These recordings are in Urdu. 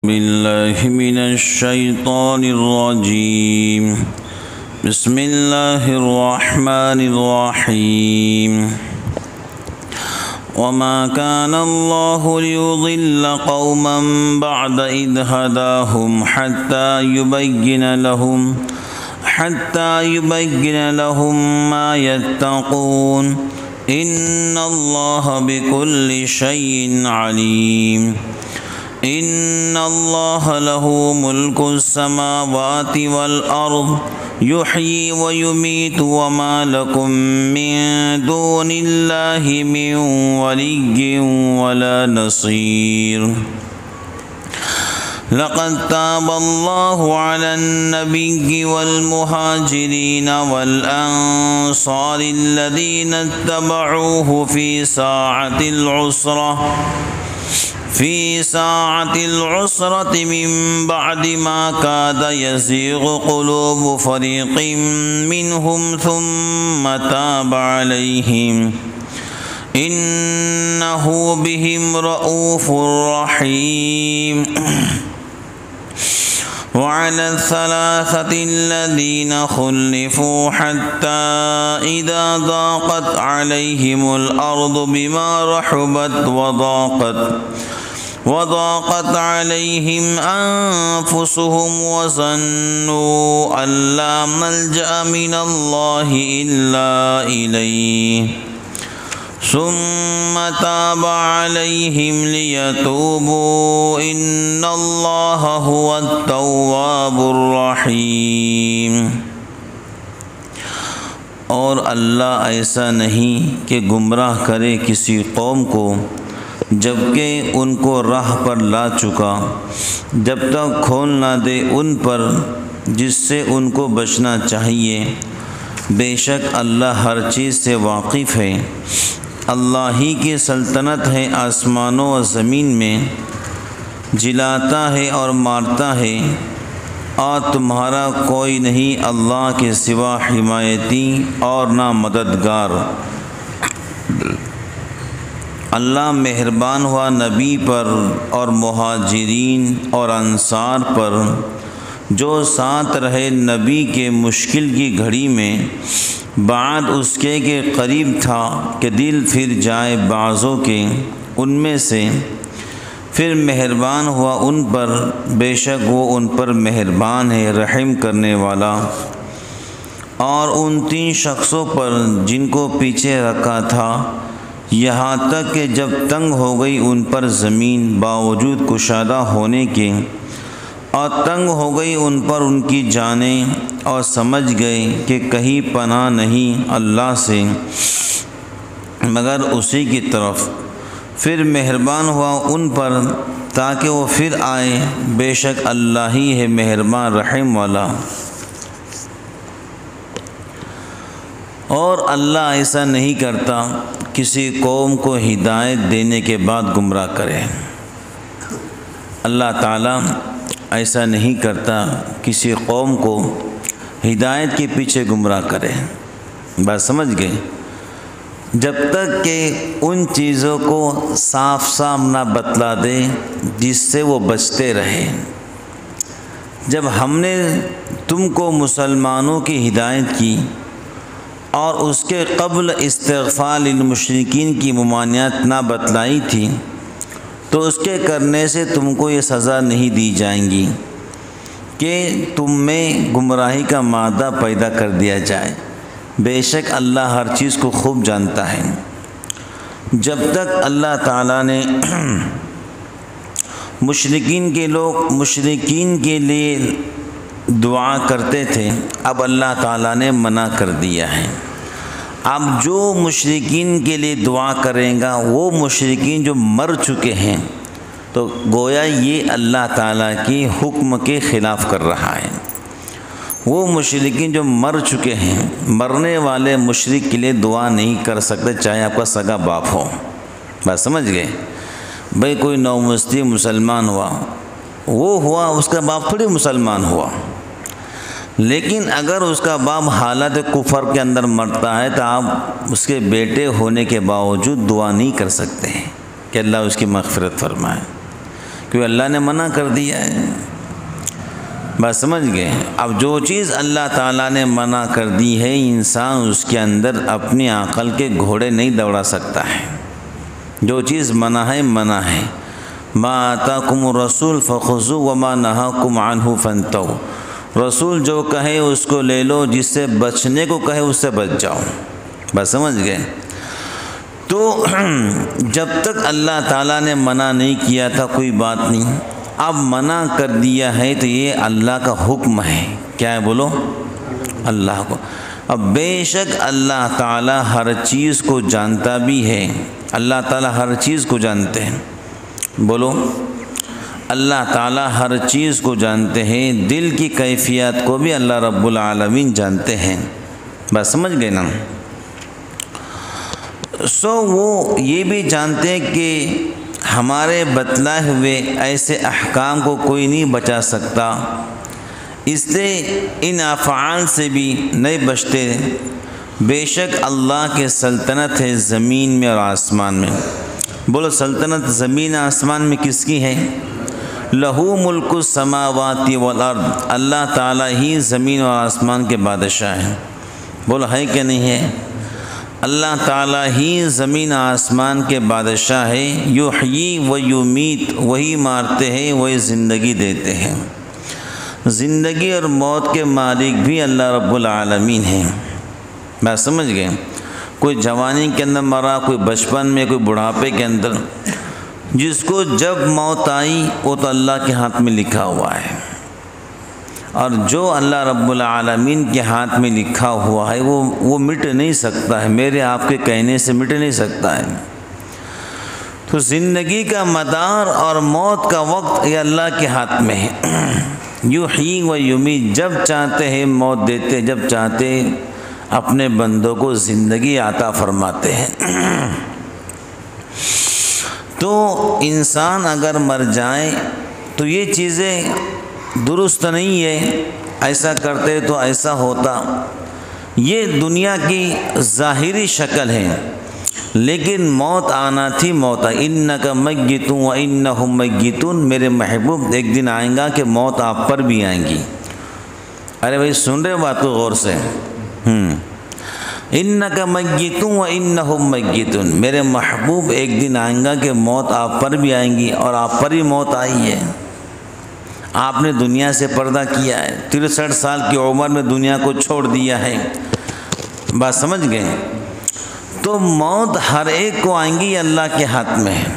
بالله من الشيطان الرجيم. بسم الله الرحمن الرحيم. وما كان الله ليضل قوما بعد إذ هداهم حتى يبين لهم ما يتقون إن الله بكل شيء عليم. إن الله له ملك السماوات والأرض يحيي ويميت وما لكم من دون الله من ولي ولا نصير. لقد تاب الله على النبي والمهاجرين والأنصار الذين اتبعوه في ساعة العسرة من بعد ما كاد يزيغ قلوب فريق منهم ثم تاب عليهم إنه بهم رؤوف رحيم. وعلى الثلاثة الذين خلفوا حتى إذا ضاقت عليهم الأرض بما رحبت وضاقت عليهم أنفسهم وظنوا أن لا ملجأ من الله إلا إليه ثم تاب عليهم ليتوبوا إن الله هو التواب الرحيم. اور اللہ ایسا نہیں کہ گمراہ کرے کسی قوم کو جبکہ ان کو راہ پر لا چکا، جب تک کھول نہ دے ان پر جس سے ان کو بچنا چاہیے. بے شک اللہ ہر چیز سے واقف ہے. اللہ ہی کی سلطنت ہے آسمانوں و زمین میں، جلاتا ہے اور مارتا ہے، اور تمہارا کوئی نہیں اللہ کے سوا حمایتی اور نہ مددگار. اللہ مہربان ہوا نبی پر اور مہاجرین اور انصار پر جو ساتھ رہے نبی کے مشکل کی گھڑی میں، بعد اس کے کہ قریب تھا کہ دل پھر جائے بعضوں کے ان میں سے، پھر مہربان ہوا ان پر، بے شک وہ ان پر مہربان ہے رحم کرنے والا. اور ان 3 شخصوں پر جن کو پیچھے رکھا تھا، یہاں تک کہ جب تنگ ہو گئی ان پر زمین باوجود کشادہ ہونے کے، اور تنگ ہو گئی ان پر ان کی جانیں، اور سمجھ گئے کہ کہیں پناہ نہیں اللہ سے مگر اسی کی طرف، پھر مہربان ہوا ان پر تاکہ وہ پھر آئے. بے شک اللہ ہی ہے مہربان رحم والا. اور اللہ ایسا نہیں کرتا کسی قوم کو ہدایت دینے کے بعد گمراہ کرے. اللہ تعالیٰ ایسا نہیں کرتا کسی قوم کو ہدایت کے پیچھے گمراہ کرے. بات سمجھ گئے؟ جب تک کہ ان چیزوں کو صاف صاف نہ بتلا دے جس سے وہ بچتے رہے. جب ہم نے تم کو مسلمانوں کی ہدایت کی اور اس کے قبل استغفار للمشرکین کی ممانعت نہ بتلائی تھی، تو اس کے کرنے سے تم کو یہ سزا نہیں دی جائیں گی کہ تم میں گمراہی کا مادہ پیدا کر دیا جائے. بے شک اللہ ہر چیز کو خوب جانتا ہے. جب تک اللہ تعالیٰ نے مشرکین کے لیے دعا کرتے تھے، اب اللہ تعالیٰ نے منع کر دیا ہے. اب جو مشرکین کے لیے دعا کریں گا وہ مشرکین جو مر چکے ہیں، تو گویا یہ اللہ تعالیٰ کی حکم کے خلاف کر رہا ہے. وہ مشرکین جو مر چکے ہیں، مرنے والے مشرک کے لیے دعا نہیں کر سکتے چاہے آپ کا سگا باپ ہو. بات سمجھ گئے؟ بھئی کوئی نو مسلم مسلمان ہوا اس کا باپ تھوڑی مسلمان ہوا، لیکن اگر اس کا باپ حالت کفر کے اندر مرتا ہے تو آپ اس کے بیٹے ہونے کے باوجود دعا نہیں کر سکتے ہیں کہ اللہ اس کی مغفرت فرمائے، کیونکہ اللہ نے منع کر دیا ہے۔ بس سمجھ گئے؟ اب جو چیز اللہ تعالیٰ نے منع کر دی ہے، انسان اس کے اندر اپنی عقل کے گھوڑے نہیں دوڑا سکتا ہے۔ جو چیز منع ہے منع ہے۔ ما آتاکم الرسول فخذوہ وما نہاکم عنہ فانتہوا، رسول جو کہے اس کو لے لو، جس سے بچنے کو کہے اس سے بچ جاؤ۔ بس سمجھ گئے؟ تو جب تک اللہ تعالیٰ نے منع نہیں کیا تھا کوئی بات نہیں، اب منع کر دیا ہے تو یہ اللہ کا حکم ہے۔ کیا ہے بولو؟ اللہ کو۔ اب بے شک اللہ تعالیٰ ہر چیز کو جانتا بھی ہے، اللہ تعالیٰ ہر چیز کو جانتے ہیں۔ بولو، اللہ تعالیٰ ہر چیز کو جانتے ہیں، دل کی کیفیات کو بھی اللہ رب العالمین جانتے ہیں۔ بس سمجھ گئے نا؟ وہ یہ بھی جانتے ہیں کہ ہمارے بتلائے ہوئے ایسے احکام کو کوئی نہیں بچا سکتا، اس لیے ان افعال سے بھی نہیں بچتے۔ بے شک اللہ کی سلطنت ہے زمین میں اور آسمان میں۔ بولو، سلطنت زمین آسمان میں کس کی ہے؟ لہو ملک السماوات والارض، اللہ تعالیٰ ہی زمین اور آسمان کے بادشاہ ہیں۔ بولو، ہے کہ نہیں ہے؟ اللہ تعالیٰ ہی زمین آسمان کے بادشاہ ہے۔ یحیی و یمیت، وہی مارتے ہیں وہی زندگی دیتے ہیں۔ زندگی اور موت کے مالک بھی اللہ رب العالمین ہیں۔ میں سمجھ گئے؟ کوئی جوانی کے اندر مرا، کوئی بچپن میں، کوئی بڑھاپے کے اندر، جس کو جب موت آئی وہ تو اللہ کے ہاتھ میں لکھا ہوا ہے، اور جو اللہ رب العالمین کے ہاتھ میں لکھا ہوا ہے وہ مٹ نہیں سکتا ہے، میرے آپ کے کہنے سے مٹ نہیں سکتا ہے۔ تو زندگی کا مدار اور موت کا وقت یہ اللہ کے ہاتھ میں ہے۔ یحیی و یمیت، جب چاہتے ہیں موت دیتے، جب چاہتے اپنے بندوں کو زندگی عطا فرماتے ہیں۔ تو انسان اگر مر جائے تو یہ چیزیں درست نہیں ہے، ایسا کرتے تو ایسا ہوتا، یہ دنیا کی ظاہری شکل ہے، لیکن موت آنا تھی موت آئی۔ انک میت و انہم میتون، میرے محبوب ایک دن آئیں گا کہ موت آپ پر بھی آئیں گی۔ ارے بھائی سن رہے بات کو غور سے؟ انک میت و انہم میتون، میرے محبوب ایک دن آئیں گا کہ موت آپ پر بھی آئیں گی، اور آپ پر ہی موت آئی ہے۔ آپ نے دنیا سے پردہ کیا ہے، 63 سال کی عمر میں دنیا کو چھوڑ دیا ہے۔ بات سمجھ گئے؟ تو موت ہر ایک کو آئیں گی، اللہ کے ہاتھ میں ہے۔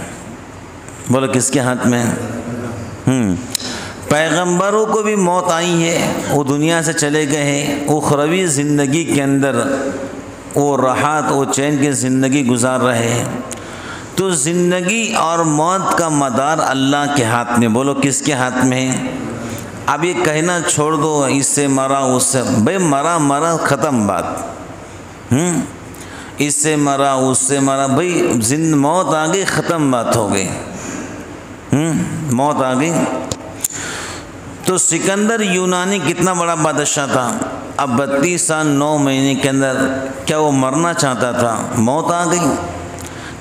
بولو کس کے ہاتھ میں ہے؟ پیغمبروں کو بھی موت آئی ہے، وہ دنیا سے چلے گئے ہیں، اخروی زندگی کے اندر وہ راحت وہ چین کی زندگی گزار رہے ہیں۔ تو زندگی اور موت کا مدار اللہ کے ہاتھ میں۔ بولو کس کے ہاتھ میں ہے؟ اب یہ کہنا چھوڑ دو اس سے مرا اس سے، بھائی مرا ختم بات۔ اس سے مرا اس سے مرا، بھائی موت آ گئی، ختم بات ہو گئی۔ موت آ گئی۔ تو سکندر یونانی کتنا بڑا بادشاہ تھا، اب 32 سال 9 مہینے کے اندر کیا وہ مرنا چاہتا تھا؟ موت آ گئی۔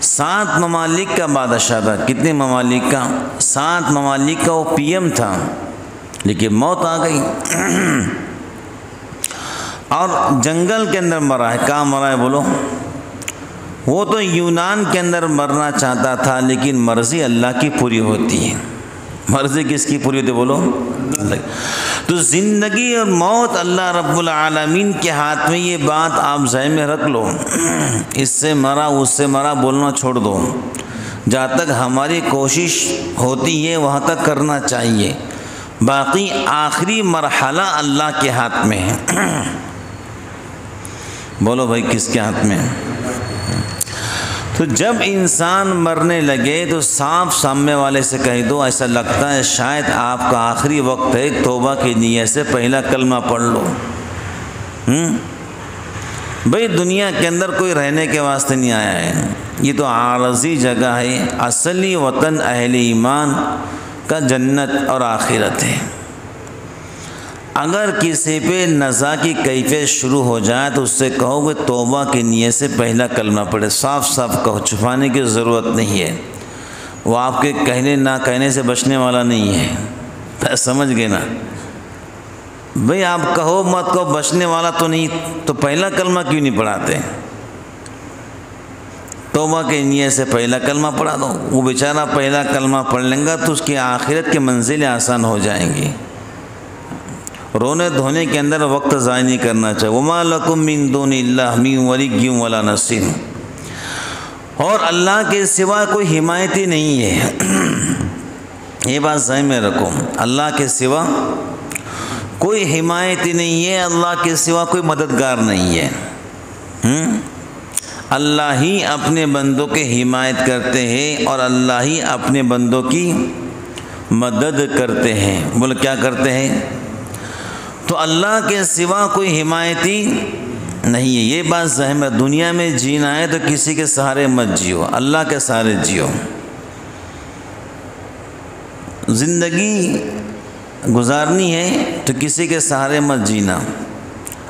7 ممالک کا بادشاہ تھا۔ کتنے ممالک کا؟ 7 ممالک کا وہ PM تھا، لیکن موت آ گئی۔ اور جنگل کے اندر مرا ہے۔ کہاں مرا ہے بولو؟ وہ تو یونان کے اندر مرنا چاہتا تھا، لیکن مرضی اللہ کی پوری ہوتی ہے۔ مرضی کس کی پوری ہوتی ہے بولو؟ تو زندگی اور موت اللہ رب العالمین کے ہاتھ میں، یہ بات آپ ذہن میں رکھ لو۔ اس سے مرا اس سے مرا بولنا چھوڑ دو، جہاں تک ہماری کوشش ہوتی ہے وہاں تک کرنا چاہیے، باقی آخری مرحلہ اللہ کے ہاتھ میں ہے۔ بولو بھائی کس کے ہاتھ میں؟ تو جب انسان مرنے لگے تو صاف سامنے والے سے کہہ دو، ایسا لگتا ہے شاید آپ کا آخری وقت ہے، توبہ کی نیت سے پہلا کلمہ پڑھ لو۔ بھائی دنیا کے اندر کوئی رہنے کے واسطے نہیں آیا ہے، یہ تو عارضی جگہ ہے، اصلی وطن اہل ایمان کا جنت اور آخرت ہے۔ اگر کسی پہ نزا کی کیفیت شروع ہو جائے تو اس سے کہو کہ توبہ کی نیت سے پہلا کلمہ پڑھے، صاف صاف کہو، چھپانے کی ضرورت نہیں ہے۔ وہ آپ کے کہنے نہ کہنے سے بچنے والا نہیں ہے، سمجھ گئے نا؟ بھئی آپ کہو مت کہو، بچنے والا تو نہیں، تو پہلا کلمہ کیوں نہیں پڑھاتے؟ توبہ کے نیت سے پہلا کلمہ پڑھا دو، وہ بیچارہ پہلا کلمہ پڑھ لیں گا تو اس کی آخرت کی منزلیں آسان ہو جائیں گی۔ رونے دھونے کے اندر وقت ضائع نہیں کرنا چاہیے۔ وَمَا لَكُم مِّن دُونِ اللَّهِ مِن وَلِيٍّ وَلَا نَصِيرٍ، اور اللہ کے سوا کوئی حمایتی نہیں ہے۔ یہ بات ذہن میں رکھو، اللہ کے سوا کوئی حمایتی نہیں ہے، اللہ کے سوا کوئی مددگار نہیں ہے۔ اللہ ہی اپنے بندوں کی حمایت کرتے ہیں اور اللہ ہی اپنے بندوں کی مدد کرتے ہیں۔ بولے کیا کرتے ہیں؟ تو اللہ کے سوا کوئی حمایتی نہیں ہے، یہ بات ذہن میں۔ دنیا میں جینا ہے تو کسی کے سہارے مت جیو، اللہ کے سہارے جیو۔ زندگی گزارنی ہے تو کسی کے سہارے مت جینا،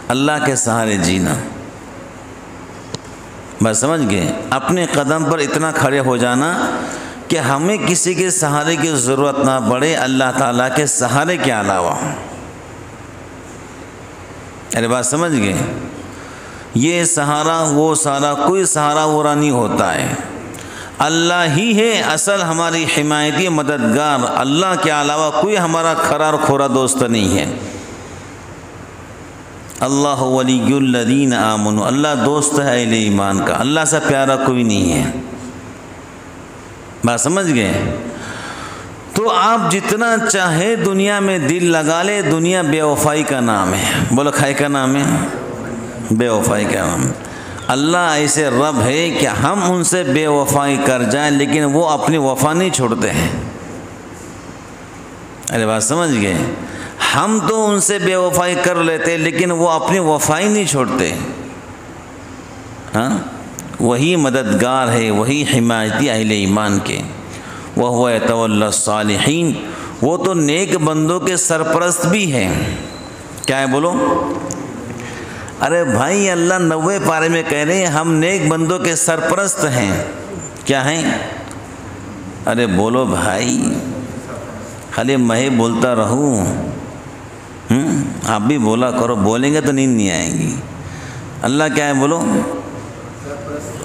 اللہ کے سہارے جینا۔ بس سمجھ گئے؟ اپنے قدم پر اتنا کھڑے ہو جانا کہ ہمیں کسی کے سہارے کی ضرورت نہ پڑے اللہ تعالیٰ کے سہارے کے علاوہ۔ ارے بات سمجھ گئے؟ یہ سہارا وہ سہارا، کوئی سہارا ورا نہیں ہوتا ہے، اللہ ہی ہے اصل ہماری حمایتی مددگار۔ اللہ کے علاوہ کوئی ہمارا کھرا اور کھورا دوست نہیں ہے۔ اللہ ولی الذین آمنوا، اللہ دوست ہے اہل ایمان کا، اللہ سے پیارا کوئی نہیں ہے۔ بات سمجھ گئے؟ تو آپ جتنا چاہے دنیا میں دل لگا لے، دنیا بے وفائی کا نام ہے۔ بولو کھائی کا نام ہے، بے وفائی کا نام ہے۔ اللہ ایسے رب ہے کہ ہم ان سے بے وفائی کر جائیں لیکن وہ اپنی وفا نہیں چھوڑتے ہیں۔ ارے بات سمجھ گئے؟ ہم تو ان سے بے وفائی کر لیتے لیکن وہ اپنی وفائی نہیں چھوڑتے۔ ہاں، وہی مددگار ہے، وہی حمایتی اہل ایمان کے۔ وَهُوَ يَتَوَلَّى الصَّالِحِينَ، وہ تو نیک بندوں کے سرپرست بھی ہیں۔ کیا ہے بولو؟ ارے بھائی اللہ 90 پارے میں کہہ رہے ہیں ہم نیک بندوں کے سرپرست ہیں۔ کیا ہیں؟ ارے بولو بھائی، خالی میں بولتا رہوں؟ آپ بھی بولا کرو، بولیں گے تو نیند نہیں آئے گی۔ اللہ کیا ہے بولو؟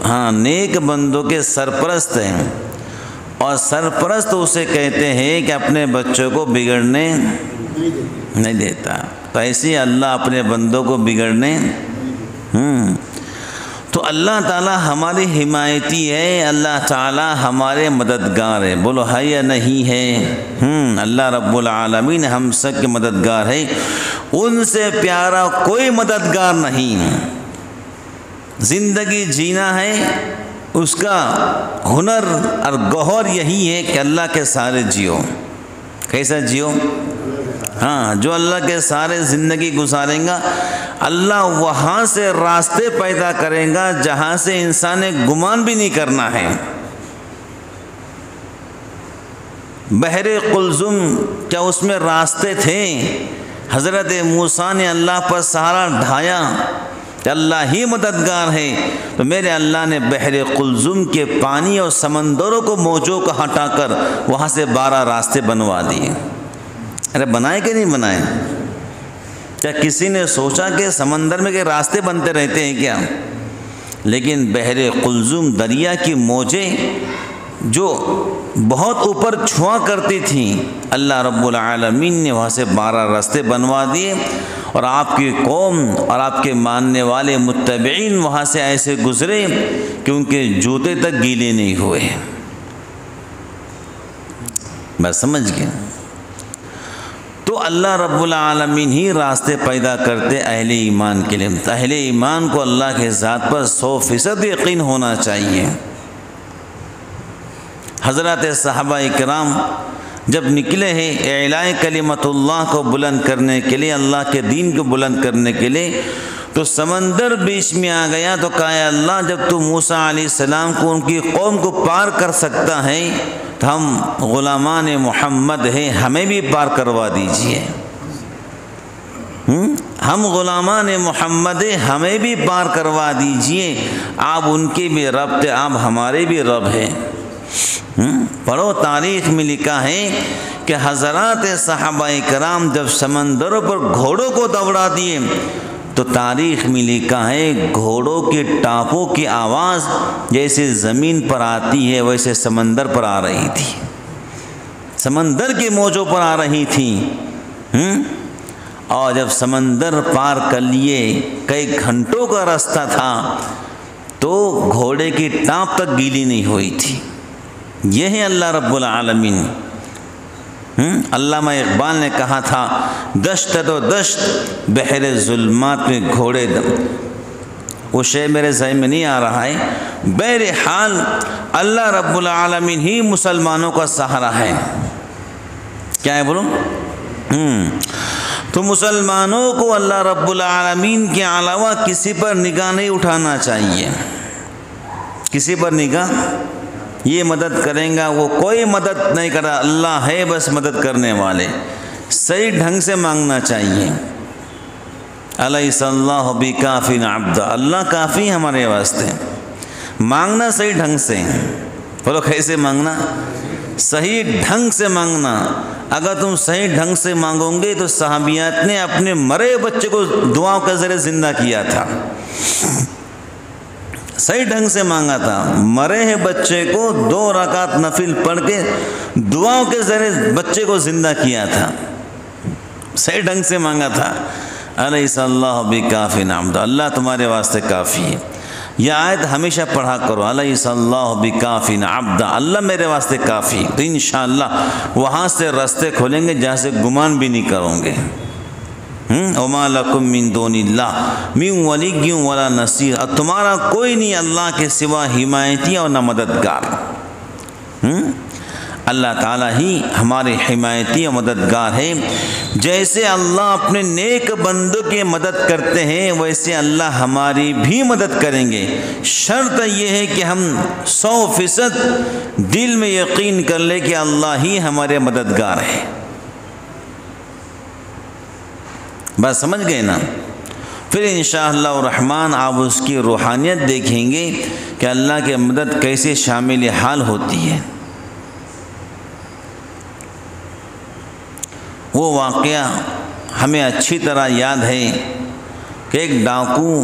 ہاں، نیک بندوں کے سرپرست ہیں، اور سرپرست اسے کہتے ہیں کہ اپنے بچوں کو بگڑنے نہیں دیتا۔ تو ایسے اللہ اپنے بندوں کو بگڑنے تو اللہ تعالیٰ ہماری حمایتی ہے، اللہ تعالیٰ ہمارے مددگار ہے۔ بولو ہے یا نہیں ہے؟ اللہ رب العالمین ہم سب کے مددگار ہے، ان سے پیارا کوئی مددگار نہیں۔ زندگی جینا ہے اس کا ہنر اور گوہر یہی ہے کہ اللہ کے سہارے جیو۔ کیسا جیو؟ ہاں، جو اللہ کے سہارے زندگی گزاریں گا، اللہ وہاں سے راستے پیدا کریں گا جہاں سے انسان نے گمان بھی نہیں کرنا ہے۔ بحر قلزم کیا اس میں راستے تھے؟ حضرت موسیٰ نے اللہ پر سہارا ڈھایا کہ اللہ ہی مددگار ہے، تو میرے اللہ نے بحر قلزم کے پانی اور سمندروں کو موجوں کو ہٹا کر وہاں سے 12 راستے بنوا دیے۔ ارے بنائے کہ نہیں بنائے؟ کیا کسی نے سوچا کہ سمندر میں کے راستے بنتے رہتے ہیں کیا؟ لیکن بحر قلزم دریا کی موجیں جو بہت اوپر چھوا کرتی تھیں، اللہ رب العالمین نے وہاں سے 12 راستے بنوا دیے، اور آپ کی قوم اور آپ کے ماننے والے متبعین وہاں سے ایسے گزرے کہ ان کے جوتے تک گیلے نہیں ہوئے۔ بس سمجھ گئے؟ تو اللہ رب العالمین ہی راستے پیدا کرتے اہل ایمان کے لیے۔ اہل ایمان کو اللہ کے ذات پر 100% یقین ہونا چاہیے۔ حضرات صحابہ کرام جب نکلے ہیں اعلاء کلمت اللہ کو بلند کرنے کے لیے، اللہ کے دین کو بلند کرنے کے لیے، تو سمندر بیچ میں آ گیا، تو کہا اے اللہ جب تو موسیٰ علیہ السلام کو ان کی قوم کو پار کر سکتا ہے تو ہم غلامان محمد ہیں، ہمیں بھی پار کروا دیجئے۔ ہم غلامان محمد ہیں، ہمیں بھی پار کروا دیجئے۔ آپ ان کے بھی رب تھے، آپ ہمارے بھی رب ہیں۔ پڑھو تاریخ میں لکھا ہے کہ حضرات صحابہ کرام جب سمندروں پر گھوڑوں کو دوڑا دیے تو تاریخ میں لکھا ہے گھوڑوں کے ٹانپوں کی آواز جیسے زمین پر آتی ہے ویسے سمندر پر آ رہی تھی، سمندر کے موجوں پر آ رہی تھی۔ اور جب سمندر پار کر لیے، کئی گھنٹوں کا راستہ تھا، تو گھوڑے کی ٹانپ تک گیلی نہیں ہوئی تھی۔ یہ ہے اللہ رب العالمین۔ علامہ اقبال نے کہا تھا، دشت تو دشت بحر ظلمات میں گھوڑے دم، وہ شعر میرے ذہن میں نہیں آ رہا ہے۔ بہرحال اللہ رب العالمین ہی مسلمانوں کا سہارا ہے۔ کیا ہے بولو؟ تو مسلمانوں کو اللہ رب العالمین کے علاوہ کسی پر نگاہ نہیں اٹھانا چاہیے، کسی پر نگاہ یہ مدد کریں گا، وہ کوئی مدد نہیں کر رہا، اللہ ہے بس مدد کرنے والے۔ صحیح ڈھنگ سے مانگنا چاہیے۔ الیس اللہ بکاف عبدا، اللہ کافی ہمارے واسطے۔ مانگنا صحیح ڈھنگ سے، بولو کیسے مانگنا؟ صحیح ڈھنگ سے مانگنا۔ اگر تم صحیح ڈھنگ سے مانگو گے تو صحابیات نے اپنے مرے بچے کو دعاؤں کے ذریعے زندہ کیا تھا، صحیح ڈھنگ سے مانگا تھا۔ مرے ہیں بچے کو 2 رکعت نفل پڑھ کے دعاؤں کے ذریعے بچے کو زندہ کیا تھا، صحیح ڈھنگ سے مانگا تھا۔ الیس اللہ بکاف عبدا، اللہ تمہارے واسطے کافی ہے۔ یہ آیت ہمیشہ پڑھا کرو، الیس اللہ بکاف عبدا، اللہ میرے واسطے کافی، تو انشاءاللہ وہاں سے راستے کھولیں گے جہاں سے گمان بھی نہیں کرو گے۔ وما لکم من دون اللہ من ولی ولا نصیر، اور تمہارا کوئی نہیں اللہ کے سوا حمایتی اور نہ مددگار۔ اللہ تعالیٰ ہی ہمارے حمایتی اور مددگار ہے۔ جیسے اللہ اپنے نیک بندوں کی مدد کرتے ہیں ویسے اللہ ہماری بھی مدد کریں گے، شرط یہ ہے کہ ہم 100% دل میں یقین کر لیں کہ اللہ ہی ہمارے مددگار ہے۔ بس سمجھ گئے نا؟ پھر انشاءاللہ الرحمن آپ اس کی روحانیت دیکھیں گے کہ اللہ کی مدد کیسے شامل حال ہوتی ہے۔ وہ واقعہ ہمیں اچھی طرح یاد ہے کہ ایک ڈاکو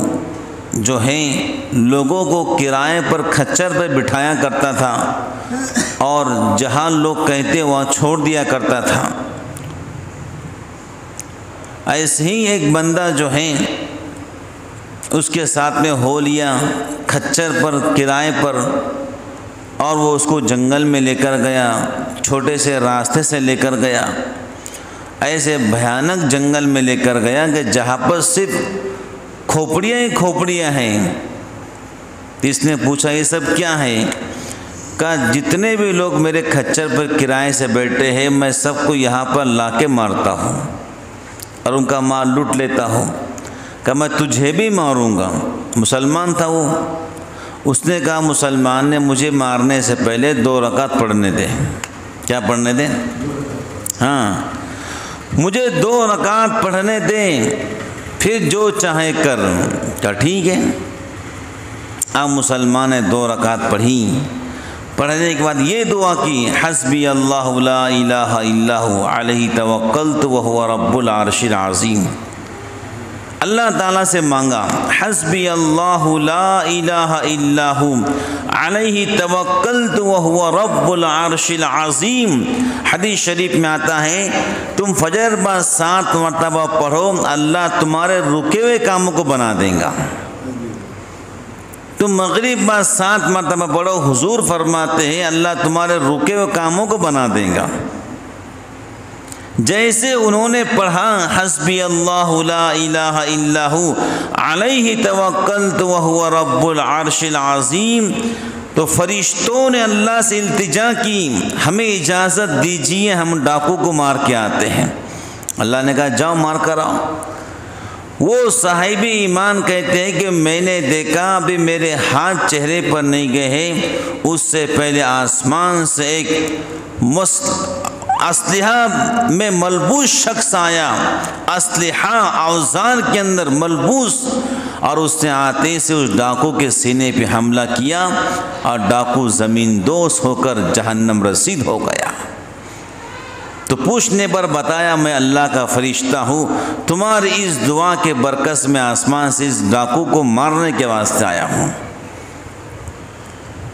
جو ہیں لوگوں کو کرائے پر کھچر پہ بٹھایا کرتا تھا اور جہاں لوگ کہتے وہاں چھوڑ دیا کرتا تھا۔ ایسے ہی ایک بندہ جو ہے اس کے ساتھ میں ہو لیا کھچر پر کرائے پر، اور وہ اس کو جنگل میں لے کر گیا، چھوٹے سے راستے سے لے کر گیا، ایسے بھیانک جنگل میں لے کر گیا کہ جہاں پر صرف کھوپڑیاں ہی کھوپڑیاں ہیں۔ اس نے پوچھا یہ سب کیا ہے؟ کہا جتنے بھی لوگ میرے کھچر پر کرائے سے بیٹھے ہیں میں سب کو یہاں پر لا کے مارتا ہوں اور ان کا مال لوٹ لیتا ہوں۔ کہ میں تجھے بھی ماروں گا۔ مسلمان تھا وہ۔ اس نے کہا مسلمان نے مجھے مارنے سے پہلے 2 رکعت پڑھنے دے۔ کیا پڑھنے دے؟ ہاں، مجھے 2 رکعت پڑھنے دے، پھر جو چاہے کر۔ کہا ٹھیک ہے۔ اب مسلمان نے 2 رکعت پڑھی۔ پڑھنے کے بعد یہ دعا کی، حسبی اللہ لا الہ الا ہو علیہ توکلت وہو رب العرش العظیم۔ اللہ تعالیٰ سے مانگا، حسبی اللہ لا الہ الا ہو علیہ توکلت وہو رب العرش العظیم۔ حدیث شریف میں آتا ہے تم فجر بعد 7 مرتبہ پڑھو، اللہ تمہارے رکے ہوئے کاموں کو بنا دے گا۔ تم مغرب بعد 7 مرتبہ پڑھو، حضور فرماتے ہیں اللہ تمہارے رکے ہوئے کاموں کو بنا دے گا۔ جیسے انہوں نے پڑھا حسبی اللہ لا الہ الا ہو علیہ توکلت وہو رب العرش العظیم، تو فرشتوں نے اللہ سے التجا کی ہمیں اجازت دیجیے ہم ڈاکو کو مار کے آتے ہیں۔ اللہ نے کہا جاؤ مار کر آؤ۔ وہ صاحب ایمان کہتے ہیں کہ میں نے دیکھا ابھی میرے ہاتھ چہرے پر نہیں گئے ہیں، اس سے پہلے آسمان سے ایک اسلحہ میں ملبوس شخص آیا، اسلحہ اوزار کے اندر ملبوس، اور اس نے آتے سے اس ڈاکو کے سینے پہ حملہ کیا اور ڈاکو زمین دوز ہو کر جہنم رسید ہو گیا۔ تو پوچھنے پر بتایا میں اللہ کا فرشتہ ہوں، تمہاری اس دعا کے برکت میں آسمان سے اس ڈاکو کو مارنے کے واسطے آیا ہوں۔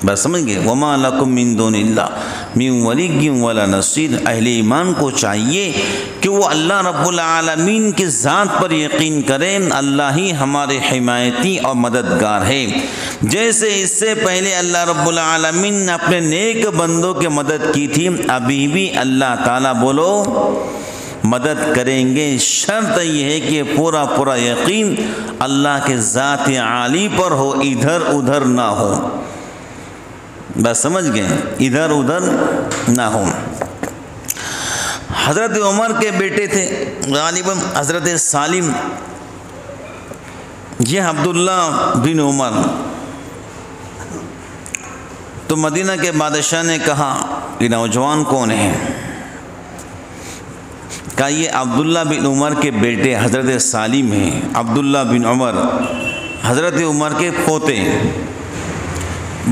بس سمجھ گئے؟ وَمَا لَكُم مِّن دُونِ اللَّهِ مِن وَلِيٍّ وَلَا نَصِيرٍ۔ اہل ایمان کو چاہیے کہ وہ اللہ رب العالمین کی ذات پر یقین کریں، اللہ ہی ہمارے حمایتی اور مددگار ہے۔ جیسے اس سے پہلے اللہ رب العالمین نے اپنے نیک بندوں کی مدد کی تھی، ابھی بھی اللہ تعالیٰ بولو مدد کریں گے، شرط یہ ہے کہ پورا یقین اللہ کے ذات عالی پر ہو، ادھر ادھر نہ ہو۔ بس سمجھ گئے؟ ادھر ادھر نہ ہو۔ حضرت عمر کے بیٹے تھے غالباً حضرت سالم، یہ عبداللہ بن عمر۔ تو مدینہ کے بادشاہ نے کہا یہ نوجوان کون ہے؟ کہا یہ عبداللہ بن عمر کے بیٹے حضرت سالم ہیں۔ عبداللہ بن عمر حضرت عمر کے پوتے،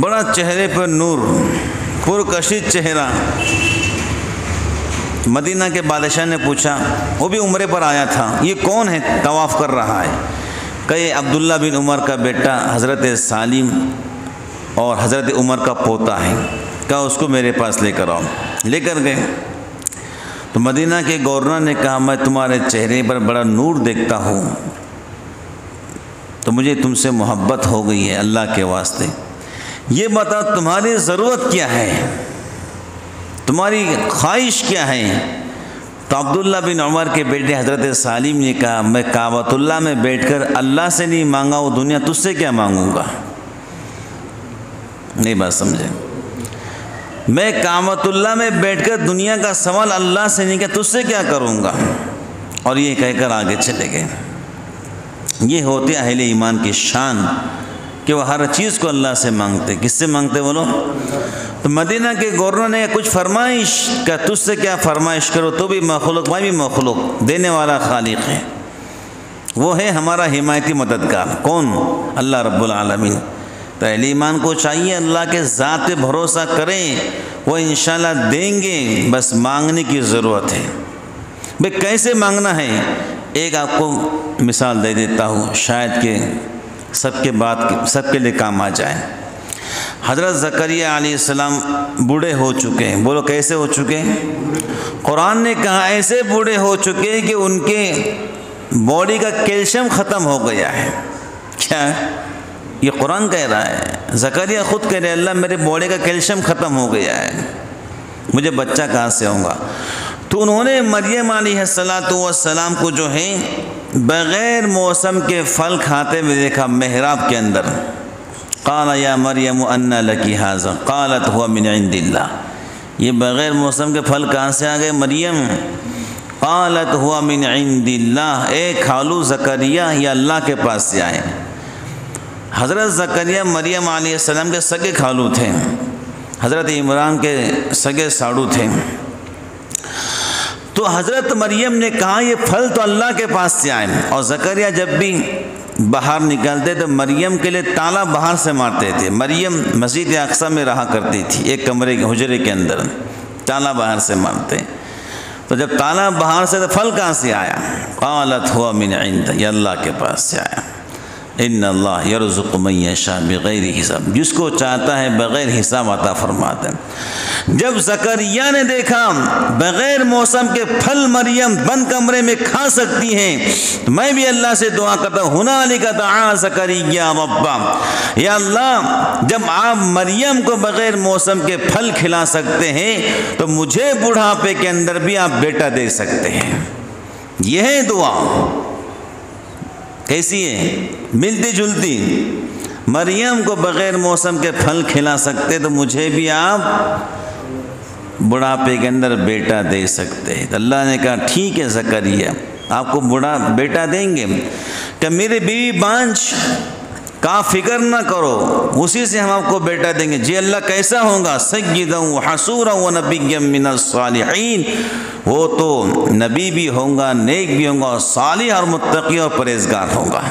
بڑا چہرے پر نور، پرکشش چہرہ۔ مدینہ کے بادشاہ نے پوچھا، وہ بھی عمرے پر آیا تھا، یہ کون ہے طواف کر رہا ہے؟ کہ یہ عبداللہ بن عمر کا بیٹا حضرت سالم اور حضرت عمر کا پوتا ہے۔ کہا اس کو میرے پاس لے کر آؤ۔ لے کر گئے تو مدینہ کے گورنر نے کہا میں تمہارے چہرے پر بڑا نور دیکھتا ہوں، تو مجھے تم سے محبت ہو گئی ہے اللہ کے واسطے، یہ بتا تمہاری ضرورت کیا ہے، تمہاری خواہش کیا ہے؟ تو عبداللہ بن عمر کے بیٹے حضرت سالم نے کہا میں کعبۃ اللہ میں بیٹھ کر اللہ سے نہیں مانگا وہ دنیا تجھ سے کیا مانگوں گا؟ نہیں بات سمجھے؟ میں کعبۃ اللہ میں بیٹھ کر دنیا کا سوال اللہ سے نہیں کیا، تجھ سے کیا کروں گا؟ اور یہ کہہ کر آگے چلے گئے۔ یہ ہوتے اہل ایمان کی شان کہ وہ ہر چیز کو اللہ سے مانگتے۔ کس سے مانگتے بولو؟ تو مدینہ کے گورنر نے کچھ فرمائش کہ تجھ سے کیا فرمائش کرو، تو بھی مخلوق میں بھی مخلوق، دینے والا خالق ہے، وہ ہے ہمارا حمایتی مددگار۔ کون؟ اللہ رب العالمین۔ تو اہل ایمان کو چاہیے اللہ کے ذات پہ بھروسہ کریں، وہ انشاءاللہ دیں گے، بس مانگنے کی ضرورت ہے۔ بھئی کیسے مانگنا ہے؟ ایک آپ کو مثال دے دیتا ہوں، شاید کہ سب کے لیے کام آ جائے۔ حضرت زکریہ علیہ السلام بوڑھے ہو چکے ہیں۔ بولو کیسے ہو چکے؟ قرآن نے کہا ایسے بوڑھے ہو چکے کہ ان کے باڈی کا کیلشیم ختم ہو گیا ہے۔ کیا ہے؟ یہ قرآن کہہ رہا ہے، زکریہ خود کہہ رہے اللہ میرے باڈی کا کیلشیم ختم ہو گیا ہے، مجھے بچہ کہاں سے ہوگا؟ تو انہوں نے مریم علیہ السلام کو جو ہے بغیر موسم کے پھل کھاتے ہوئے دیکھا محراب کے اندر۔ قال یا مریم انّی لکی ھذا قالت ھو من عند اللہ۔ یہ بغیر موسم کے پھل کہاں سے آ گئے مریم؟ قالت ھو من عند اللہ، اے کھالو زکریہ یہ اللہ کے پاس سے آئے۔ حضرت زکریہ مریم علیہ السلام کے سگے کھالو تھے، حضرت عمران کے سگے ساڑو تھے۔ تو حضرت مریم نے کہا یہ پھل تو اللہ کے پاس سے آئے، اور زکریہ جب بھی باہر نکلتے تو مریم کے لیے تالا باہر سے مارتے تھے۔ مریم مسجد اقصی میں رہا کرتی تھی، ایک کمرے کے حجرے کے اندر تالا باہر سے مارتے، تو جب تالا باہر سے تو پھل کہاں سے آیا؟ قالت ھو من عند، یہ اللہ کے پاس سے آیا۔ ان اللہ یرزق من یشاء بغیر حساب، جس کو چاہتا ہے بغیر حساب عطا فرماتا ہے۔ جب زکریا نے دیکھا بغیر موسم کے پھل مریم بند کمرے میں کھا سکتی ہیں، تو میں بھی اللہ سے دعا کرتا ہوں ہنالک دعا زکریا ربہ، یا اللہ جب آپ مریم کو بغیر موسم کے پھل کھلا سکتے ہیں تو مجھے بڑھاپے کے اندر بھی آپ بیٹا دے سکتے ہیں۔ یہ ہے دعا، کیسی ہے؟ ملتی جلتی۔ مریم کو بغیر موسم کے پھل کھلا سکتے تو مجھے بھی آپ بڑھاپے کے اندر بیٹا دے سکتے ہیں۔ تو اللہ نے کہا ٹھیک ہے زکریا آپ کو بیٹا دیں گے۔ کہ میرے بیوی بانجھ کہا فکر نہ کرو اسی سے ہم آپ کو بیٹا دیں گے. جی اللہ کیسا ہوگا؟ سیدا و حصورا و نبیا من الصالحین، وہ تو نبی بھی ہوگا، نیک بھی ہوگا، اور صالح اور متقی اور پرہیزگار ہوگا.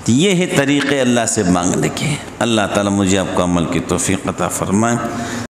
یہ ہے طریقے اللہ سے مانگنے کے. اللہ تعالیٰ مجھے آپ کو عمل کی توفیق عطا فرمائے.